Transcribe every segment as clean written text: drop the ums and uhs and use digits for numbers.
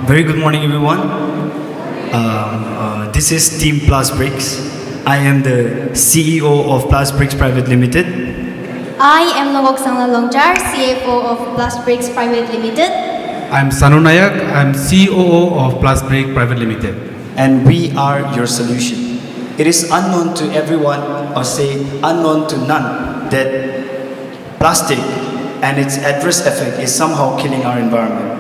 Very good morning, everyone. This is Team Plus Bricks. I am the CEO of Plus Bricks Private Limited. I am Nogok Sangla Longjar, CFO of Plus Bricks Private Limited. I'm Sanu Nayak. I'm COO of Plus Brick Private Limited. And we are your solution. It is unknown to everyone, or say unknown to none, that plastic and its adverse effect is somehow killing our environment.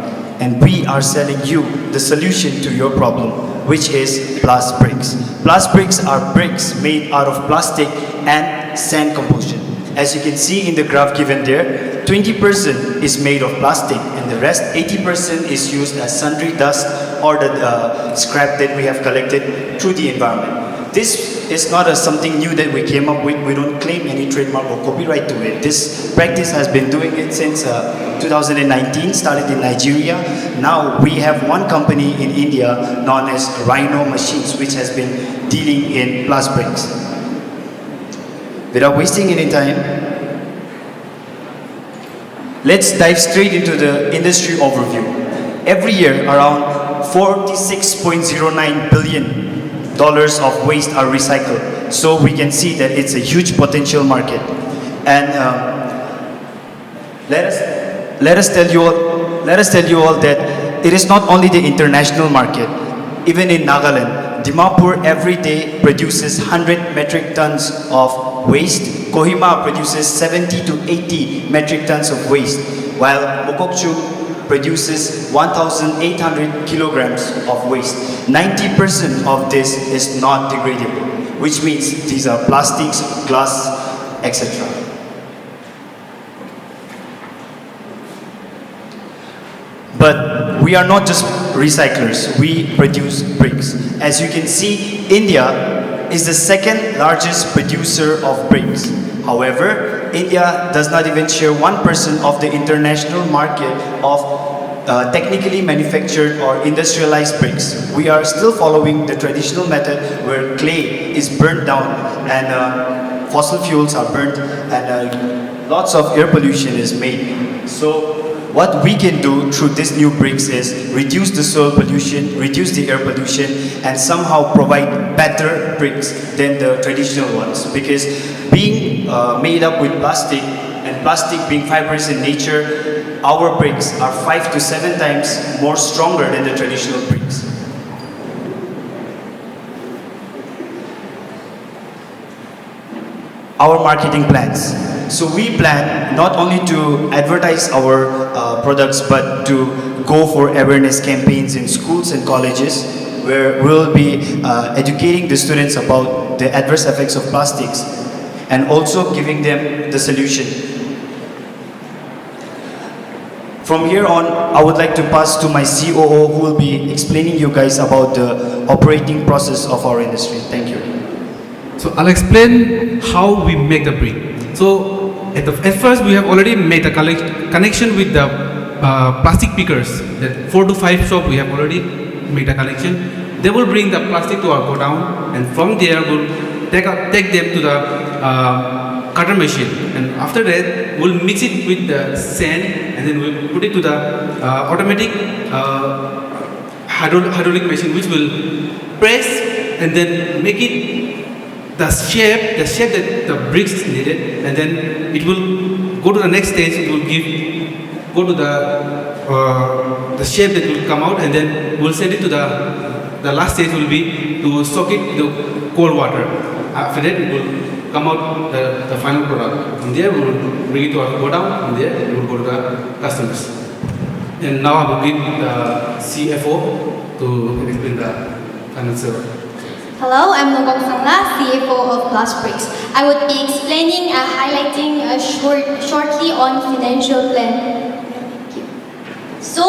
And we are selling you the solution to your problem, which is Plus Bricks. Plus Bricks are bricks made out of plastic and sand composition. As you can see in the graph given there, 20% is made of plastic and the rest 80% is used as sundry dust or the scrap that we have collected through the environment. This is not something new that we came up with. We don't claim any trademark or copyright to it. This practice has been doing it since 2019, started in Nigeria. Now we have one company in India known as Rhino Machines, which has been dealing in Plus Bricks. Without wasting any time, let's dive straight into the industry overview. Every year, around $46.09 billion of waste are recycled. So we can see that it's a huge potential market. And let us tell you all that it is not only the international market. Even in Nagaland, Dimapur every day produces 100 metric tons of waste. Kohima produces 70 to 80 metric tons of waste, while Mokokchung produces 1,800 kilograms of waste. 90% of this is not degradable, which means these are plastics, glass, etc. But we are not just recyclers, we produce bricks. As you can see, India is the second largest producer of bricks. However, India does not even share 1% of the international market of technically manufactured or industrialized bricks. We are still following the traditional method where clay is burnt down and fossil fuels are burnt and lots of air pollution is made. So what we can do through these new bricks is reduce the soil pollution, reduce the air pollution, and somehow provide better bricks than the traditional ones. Because being made up with plastic, and plastic being fibrous in nature, our bricks are 5 to 7 times more stronger than the traditional bricks. Our marketing plans. So we plan not only to advertise our products, but to go for awareness campaigns in schools and colleges, where we'll be educating the students about the adverse effects of plastics and also giving them the solution. From here on, I would like to pass to my COO, who will be explaining you guys about the operating process of our industry. Thank you. So I'll explain how we make the brick. So at first we have already made a connection with the plastic pickers. That 4 to 5 shop we have already made a connection. They will bring the plastic to our godown, and from there we'll take them to the cutter machine. And after that we'll mix it with the sand, and then we'll put it to the automatic hydraulic machine, which will press and then make it the shape that the bricks is needed, and then it will go to the next stage. It will go to the shape that will come out, and then we'll send it to the last stage will be to soak it in the cold water. After that, it will come out the final product. From there, we will bring it to our godown. From there, it will go to the customers. And now I will give the CFO to explain the financial. Hello, I'm Nogok Sangla, CFO of Plus Bricks. I would be explaining and highlighting shortly on financial plan. Thank you. So,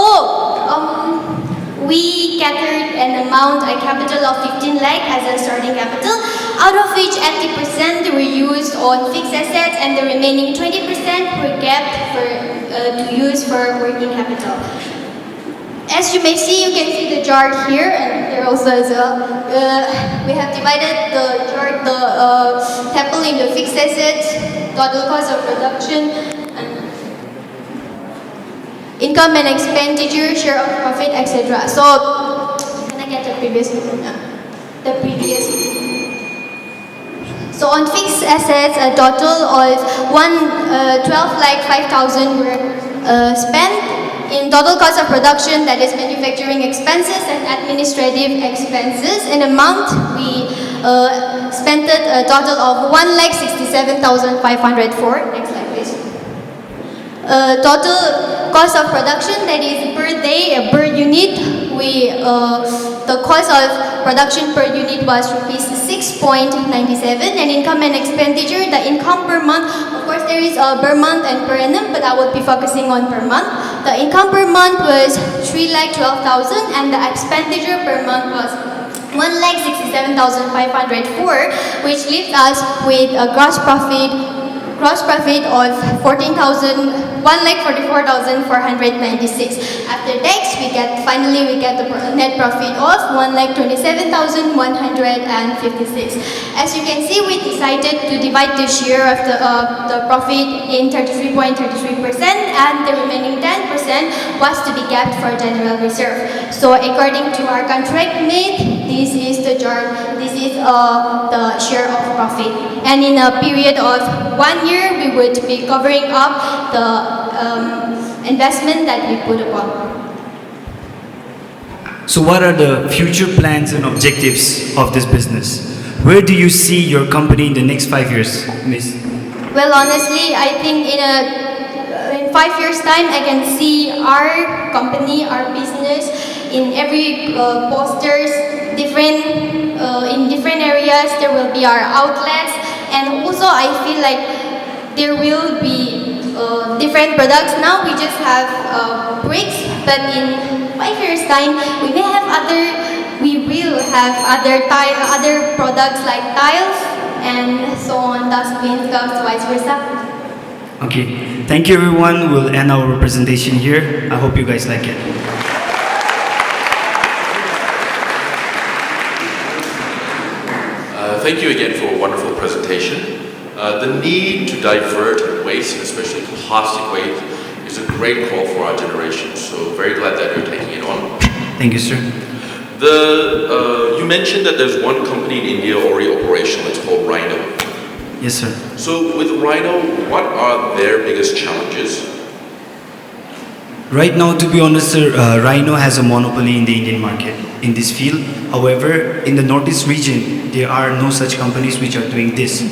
we gathered an amount, a capital of 15 lakh as a starting capital, out of which 80% were used on fixed assets and the remaining 20% were kept to use for working capital. As you may see, you can see the chart here, and there also is we have divided the chart, the table into fixed assets, total cost of production, and income and expenditure, share of profit, etc. So, can I get the previous one? The previous. So on fixed assets, a total of 12,05,000 were spent. In total cost of production, that is manufacturing expenses and administrative expenses, in a month we spent a total of 1,67,504. Next slide, please. Total cost of production, that is per day, per unit, the cost of production per unit was rupees 6.97, and income and expenditure, the income per month, of course there is a per month and per annum, but I will be focusing on per month. The income per month was 3,12,000 and the expenditure per month was 1,67,504, which leaves us with a gross profit of 1,44,496. After tax, we get the net profit of 1,27,156. As you can see, we decided to divide the share of the profit in 33.33%, and the remaining 10% was to be kept for general reserve. So according to our contract mate, this is the share of profit, and in a period of 1 year, we would be covering up the investment that we put upon. So what are the future plans and objectives of this business? Where do you see your company in the next 5 years, Miss? Well, honestly, I think in 5 years' time, I can see our company, our business, in every posters, in different areas. There will be our outlets, and also I feel like there will be different products. Now we just have bricks, but in 5 years' time, we will have other products like tiles and so on, dustbins, cups, vice versa. Okay, thank you everyone. We'll end our presentation here. I hope you guys like it. Thank you again for a wonderful presentation. The need to divert waste, especially plastic waste, is a great call for our generation. So very glad that you're taking it on. Thank you, sir. You mentioned that there's one company in India already operational. It's called Rhino. Yes, sir. So with Rhino, what are their biggest challenges? Right now, to be honest, sir, Rhino has a monopoly in the Indian market in this field. However, in the Northeast region, there are no such companies which are doing this.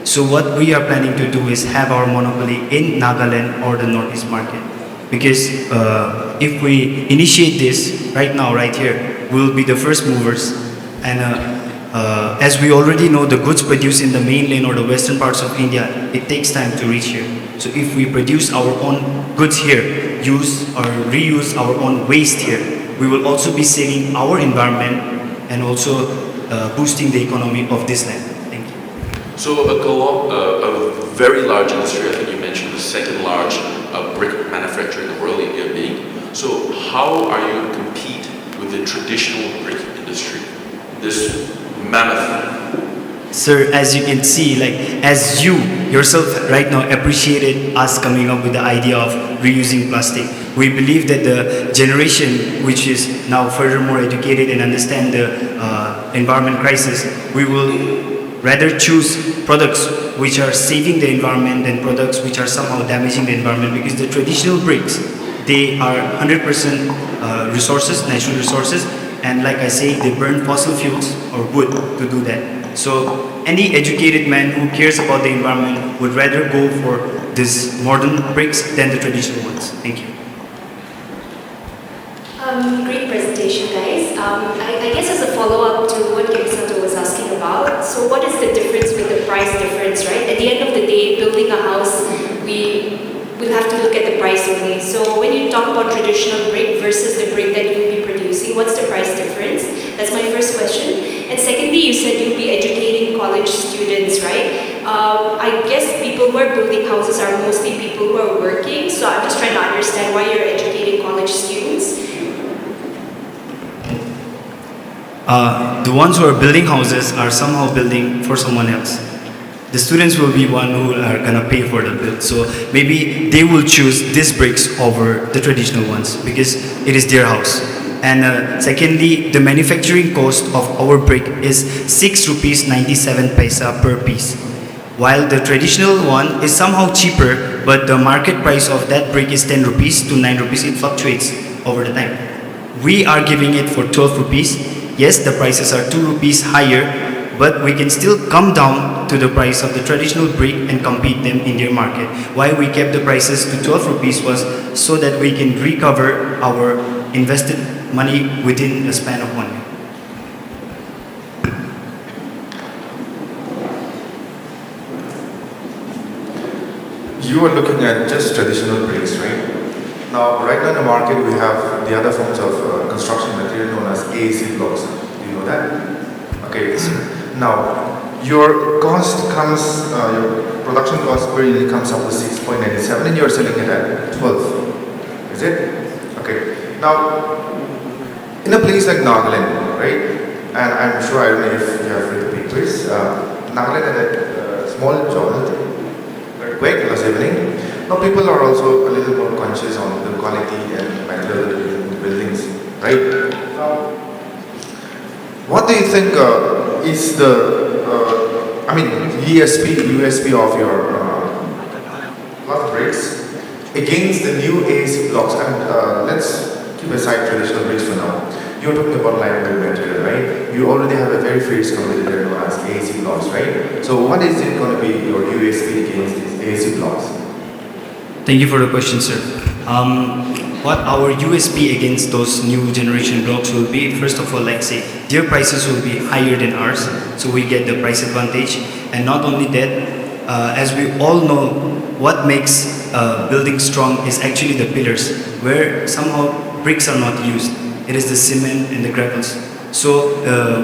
So what we are planning to do is have our monopoly in Nagaland or the Northeast market. Because if we initiate this right now, right here, we'll be the first movers. And as we already know, the goods produced in the mainland or the western parts of India, it takes time to reach here. So if we produce our own goods here, use or reuse our own waste here, we will also be saving our environment and also boosting the economy of this land. Thank you. So a very large industry, I think you mentioned the second large brick manufacturer in the world, India being. So how are you going to compete with the traditional brick industry, this mammoth? Sir, as you can see, as you yourself right now appreciated us coming up with the idea of reusing plastic, we believe that the generation which is now furthermore educated and understand the environment crisis, we will rather choose products which are saving the environment than products which are somehow damaging the environment, because the traditional bricks, they are 100% natural resources, and like I say, they burn fossil fuels or wood to do that. So any educated man who cares about the environment would rather go for these modern bricks than the traditional ones. Thank you. Great presentation, guys. I guess as a follow-up to what Sato was asking about, so what is the difference with the price difference, right? At the end of the day, building a house, we'll have to look at the price only. So when you talk about traditional brick versus the brick that you'll be producing, what's the price difference? That's my first question. And secondly, you said you'll be educating college students, right? I guess people who are building houses are mostly people who are working, so I'm just trying to understand why you're educating college students. The ones who are building houses are somehow building for someone else. the students will be one who are gonna pay for the build. So maybe they will choose these bricks over the traditional ones because it is their house. And secondly, the manufacturing cost of our brick is 6 rupees 97 paisa per piece. While the traditional one is somehow cheaper, but the market price of that brick is 10 rupees to 9 rupees. It fluctuates over the time. We are giving it for 12 rupees. Yes, the prices are 2 rupees higher, but we can still come down to the price of the traditional brick and compete them in their market. Why we kept the prices to 12 rupees was so that we can recover our invested money within a span of 1 year. You are looking at just traditional bricks, right? Now, right now in the market, we have the other forms of construction material known as AAC blocks. Do you know that? Okay. Now, your cost comes, your production cost per unit comes up to 6.97, and you are selling it at 12. Is it? Okay. Now, in a place like Nagaland, right? And I'm sure I don't know if you have read the papers. Nagaland had a small journal. Quick last evening. Now people are also a little more conscious on the quality and material in the buildings, right? What do you think is the, USP of your block bricks against the new AAC blocks? And let's keep aside traditional bricks for now. You're talking about lime build material, right? You already have a very fierce competitor known as AAC blocks, right? So what is it going to be your USP against these AAC blocks? Thank you for the question, sir. What our USP against those new generation blocks will be, first of all, like say, their prices will be higher than ours, so we get the price advantage. And not only that, as we all know, what makes building strong is actually the pillars, where somehow bricks are not used. It is the cement and the gravels. So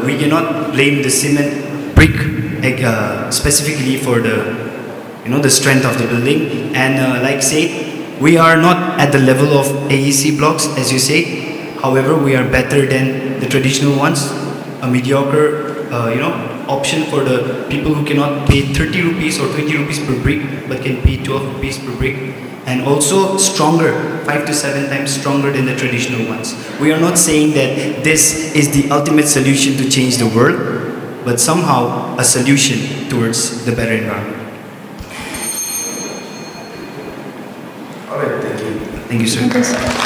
we cannot blame the cement brick specifically for the strength of the building. And like say, we are not at the level of AEC blocks, as you say. However, we are better than the traditional ones. A mediocre, option for the people who cannot pay 30 rupees or 20 rupees per brick, but can pay 12 rupees per brick. And also stronger, 5 to 7 times stronger than the traditional ones. We are not saying that this is the ultimate solution to change the world, but somehow a solution towards the better environment. All right, thank you. Thank you, sir. Thank you, sir.